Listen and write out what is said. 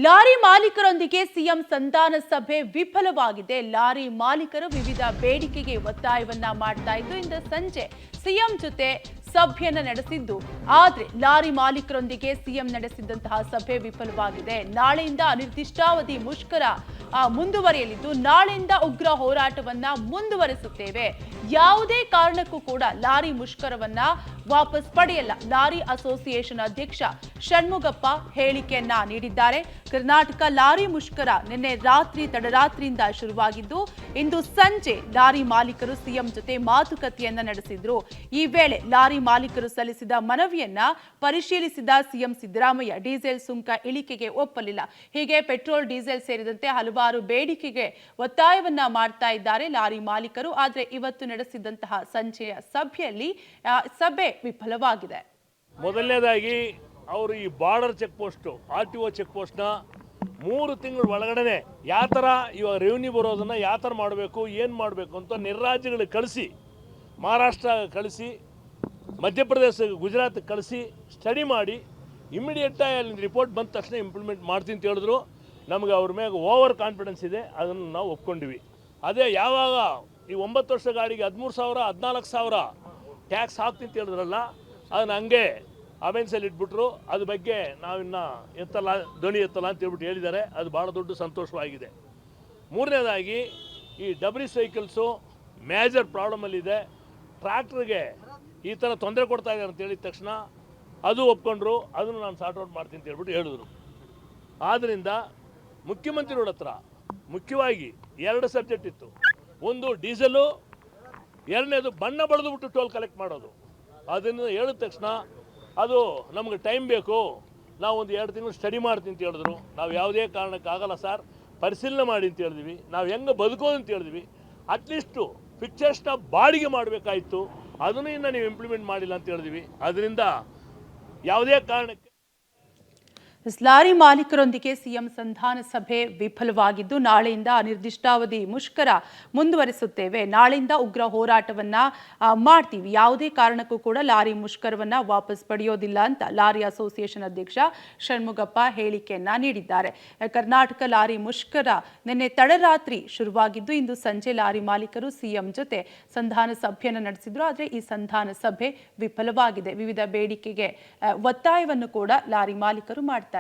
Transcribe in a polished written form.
Lorry ಮಾಲೀಕರೊಂದಿಗೆ CM ಸಂಧಾನ ಸಭೆ ವಿಫಲವಾಗಿದೆ. ಲಾರಿ ಮಾಲೀಕರು ವಿವಿಧ ಬೇಡಿಕೆಗೆ ಒತ್ತಾಯವನ್ನ ಮಾಡ್ತಾ ಇದ್ದು ಇಂದು ಸಂಜೆ ಸಿಎಂ ಜೊತೆ ಸಭೆಯನ್ನ ನಡೆಸಿದ್ದು, ಆದ್ರೆ ಲಾರಿ ಮಾಲೀಕರೊಂದಿಗೆ ಸಿಎಂ ನಡೆಸಿದಂತಹ ಸಭೆ ವಿಫಲವಾಗಿದೆ. ನಾಳೆಯಿಂದ ಅನಿರ್ದಿಷ್ಟಾವಧಿ ಮುಷ್ಕರ ಮುಂದುವರಿಯಲಿದ್ದು, ನಾಳೆಯಿಂದ ಉಗ್ರ ಹೋರಾಟವನ್ನ ಮುಂದುವರಿಸುತ್ತೇವೆ. ಯಾವುದೇ ಕಾರಣಕ್ಕೂ ಕೂಡ ಲಾರಿ ಮುಷ್ಕರವನ್ನ ವಾಪಸ್ ಪಡೆಯಲ್ಲ. ಲಾರಿ ಅಸೋಸಿಯೇಷನ್ ಅಧ್ಯಕ್ಷ ಷಣ್ಮುಗಪ್ಪ ಹೇಳಿಕೆಯನ್ನ ನೀಡಿದ್ದಾರೆ. ಕರ್ನಾಟಕ ಲಾರಿ ಮುಷ್ಕರ ನಿನ್ನೆ ರಾತ್ರಿ ತಡರಾತ್ರಿಯಿಂದ ಶುರುವಾಗಿದ್ದು, ಇಂದು ಸಂಜೆ ಲಾರಿ ಮಾಲೀಕರು ಸಿಎಂ ಜೊತೆ ಮಾತುಕತೆಯನ್ನ ನಡೆಸಿದ್ರು. ಈ ವೇಳೆ ಲಾರಿ ಮಾಲೀಕರು ಸಲ್ಲಿಸಿದ ಮನವಿಯನ್ನ ಪರಿಶೀಲಿಸಿದ ಸಿಎಂ ಸಿದ್ದರಾಮಯ್ಯ ಡೀಸೆಲ್ ಸುಂಕ ಇಳಿಕೆಗೆ ಒಪ್ಪಲಿಲ್ಲ. ಹೀಗೆ ಪೆಟ್ರೋಲ್, ಡೀಸೆಲ್ ಸೇರಿದಂತೆ ಹಲವಾರು ಬೇಡಿಕೆಗೆ ಒತ್ತಾಯವನ್ನ ಮಾಡ್ತಾ ಇದ್ದಾರೆ ಲಾರಿ ಮಾಲೀಕರು. ಆದ್ರೆ ಇವತ್ತು ನಡೆಸಿದಂತಹ ಸಂಜೆಯ ಸಭೆಯಲ್ಲಿ ಸಭೆ ವಿಫಲವಾಗಿದೆ. ಮೊದಲನೇದಾಗಿ ಅವರು ಈ border check post, RTO check ಪೋಸ್ಟ್ನ 3 ತಿಂಗಳ ಒಳಗಡೆ ಯಾವ ಥರ ಇವಾಗ ರೆವಿನ್ಯೂ ಬರೋದನ್ನು ಯಾವ ಥರ ಮಾಡಬೇಕು, ಏನು ಮಾಡಬೇಕು ಅಂತ ನಿರ್ರಾಜ್ಯಗಳಿಗೆ ಕಳಿಸಿ, ಮಹಾರಾಷ್ಟ್ರ ಕಳಿಸಿ, ಮಧ್ಯಪ್ರದೇಶ, ಗುಜರಾತ್ ಕಳಿಸಿ ಸ್ಟಡಿ ಮಾಡಿ ಇಮಿಡಿಯೇಟಾಗಿ ಅಲ್ಲಿ ರಿಪೋರ್ಟ್ ಬಂದ ತಕ್ಷಣ ಇಂಪ್ಲಿಮೆಂಟ್ ಮಾಡ್ತೀನಿ ಅಂತ ಹೇಳಿದ್ರು. ನಮಗೆ ಅವ್ರ ಮೇಲೆ ಓವರ್ ಕಾನ್ಫಿಡೆನ್ಸ್ ಇದೆ, ಅದನ್ನು ನಾವು ಒಪ್ಕೊಂಡಿವಿ. ಅದೇ ಯಾವಾಗ ಈ 9 ವರ್ಷ ಗಾಡಿಗೆ 13,000 14,000 ಟ್ಯಾಕ್ಸ್ ಹಾಕ್ತೀನಿ ಅಂತ ಹೇಳಿದ್ರಲ್ಲ, ಅದನ್ನು ಹಂಗೆ ಅವೆನ್ಸಲ್ಲಿ ಇಟ್ಬಿಟ್ರು. ಅದ್ರ ಬಗ್ಗೆ ನಾವಿನ್ನು ಎತ್ತಲ್ಲ, ಧ್ವನಿ ಎತ್ತಲ್ಲ ಅಂತ ಹೇಳ್ಬಿಟ್ಟು ಹೇಳಿದ್ದಾರೆ. ಅದು ಭಾಳ ದೊಡ್ಡ ಸಂತೋಷವಾಗಿದೆ. ಮೂರನೇದಾಗಿ ಈ ಡಬ್ರಿ ಸೈಕಲ್ಸು ಮೇಜರ್ ಪ್ರಾಬ್ಲಮಲ್ಲಿದೆ. ಟ್ರ್ಯಾಕ್ಟ್ರಿಗೆ ಈ ಥರ ತೊಂದರೆ ಕೊಡ್ತಾ ಇದ್ದಾರೆ ಅಂತ ಹೇಳಿದ ತಕ್ಷಣ ಅದು ಒಪ್ಕೊಂಡ್ರು. ಅದನ್ನು ನಾನು ಸಾರ್ಟ್ ಔಟ್ ಮಾಡ್ತೀನಿ ಅಂತ ಹೇಳ್ಬಿಟ್ಟು ಹೇಳಿದ್ರು. ಆದ್ದರಿಂದ ಮುಖ್ಯಮಂತ್ರಿಗಳ ಹತ್ರ ಮುಖ್ಯವಾಗಿ 2 ಸಬ್ಜೆಕ್ಟ್ ಇತ್ತು. ಒಂದು ಡೀಸೆಲು, ಎರಡನೇದು ಬಣ್ಣ ಬಳಿದುಬಿಟ್ಟು ಟೋಲ್ ಕಲೆಕ್ಟ್ ಮಾಡೋದು. ಅದನ್ನು ಹೇಳಿದ ತಕ್ಷಣ ಅದು ನಮಗೆ ಟೈಮ್ ಬೇಕು, ನಾವು ಒಂದು 2 ತಿಂಗಳು ಸ್ಟಡಿ ಮಾಡ್ತೀನಿ ಅಂತ ಹೇಳಿದ್ರು. ನಾವು ಯಾವುದೇ ಕಾರಣಕ್ಕಾಗಲ್ಲ ಸರ್, ಪರಿಶೀಲನೆ ಮಾಡಿ ಅಂತ ಹೇಳಿದ್ವಿ. ನಾವು ಹೆಂಗೆ ಬದುಕೋದು ಅಂತ ಹೇಳಿದ್ವಿ. ಅಟ್ಲೀಸ್ಟು ಪಿಕ್ಚರ್ಸ್ನ ಬಾಡಿಗೆ ಮಾಡಬೇಕಾಯಿತು, ಅದನ್ನು ಇನ್ನು ನೀವು ಇಂಪ್ಲಿಮೆಂಟ್ ಮಾಡಿಲ್ಲ ಅಂತ ಹೇಳಿದ್ವಿ. ಅದರಿಂದ ಯಾವುದೇ ಕಾರಣಕ್ಕೆ ಲಾರಿ ಮಾಲೀಕರೊಂದಿಗೆ ಸಿಎಂ ಸಂಧಾನ ಸಭೆ ವಿಫಲವಾಗಿದ್ದು, ನಾಳೆಯಿಂದ ಅನಿರ್ದಿಷ್ಟಾವಧಿ ಮುಷ್ಕರ ಮುಂದುವರಿಸುತ್ತೇವೆ. ನಾಳೆಯಿಂದ ಉಗ್ರ ಹೋರಾಟವನ್ನ ಮಾಡ್ತೀವಿ. ಯಾವುದೇ ಕಾರಣಕ್ಕೂ ಕೂಡ ಲಾರಿ ಮುಷ್ಕರವನ್ನ ವಾಪಸ್ ಪಡೆಯೋದಿಲ್ಲ ಅಂತ ಲಾರಿ ಅಸೋಸಿಯೇಷನ್ ಅಧ್ಯಕ್ಷ ಷಣ್ಮುಗಪ್ಪ ಹೇಳಿಕೆಯನ್ನ ನೀಡಿದ್ದಾರೆ. ಕರ್ನಾಟಕ ಲಾರಿ ಮುಷ್ಕರ ನಿನ್ನೆ ತಡರಾತ್ರಿ ಶುರುವಾಗಿದ್ದು, ಇಂದು ಸಂಜೆ ಲಾರಿ ಮಾಲೀಕರು ಸಿಎಂ ಜೊತೆ ಸಂಧಾನ ಸಭೆಯನ್ನು ನಡೆಸಿದ್ರು. ಆದರೆ ಈ ಸಂಧಾನ ಸಭೆ ವಿಫಲವಾಗಿದೆ. ವಿವಿಧ ಬೇಡಿಕೆಗೆ ಒತ್ತಾಯವನ್ನು ಕೂಡ ಲಾರಿ ಮಾಲೀಕರು ಮಾಡ್ತಾರೆ.